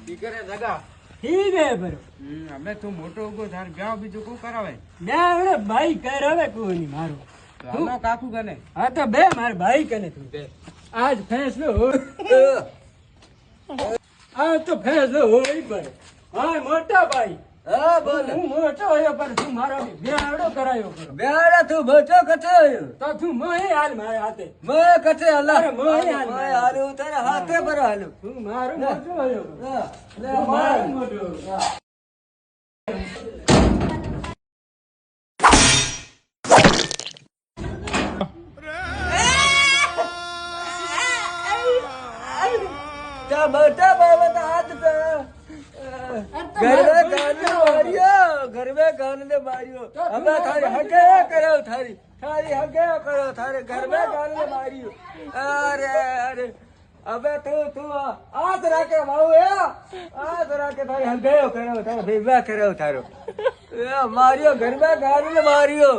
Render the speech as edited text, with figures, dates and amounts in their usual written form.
દીકરે જગા ઠીક હે બરો અમે તું મોટો ઉગો તાર બ્યાહ બીજું કોણ કરાવે બે હવે ભાઈ કરાવે કોઈ મારો હાલો કાકુ ગને હા તો બે માર ભાઈ કને તું બે આજ ફેસલો આ તો ફેસલો હોય પર હા મોટા ભાઈ હા બોલ હું મોટો હોયો પણ તું મારો બેહાડો કરાયો કરો બેડા તું બચો કથે તો તું મોહે હાલ મારે હાથે મે કથે અલ્લાહ અરે મોહે હાલ મે હાલું તારા હાથે પર હાલું તું મારો મોટો હોયો હા લે તું મારો મોટો તા મોટા બાબા તો હાથ પે घर में गान ने मारियो हमें थारी हगे करो थारी थारी हगे करो थारे घर में गान ने मारियो अरे अरे अबे तू आज राके भाऊ है आज राके थारी हगे करो थारे विवाह करो थारो मारियो घर में गान ने मारियो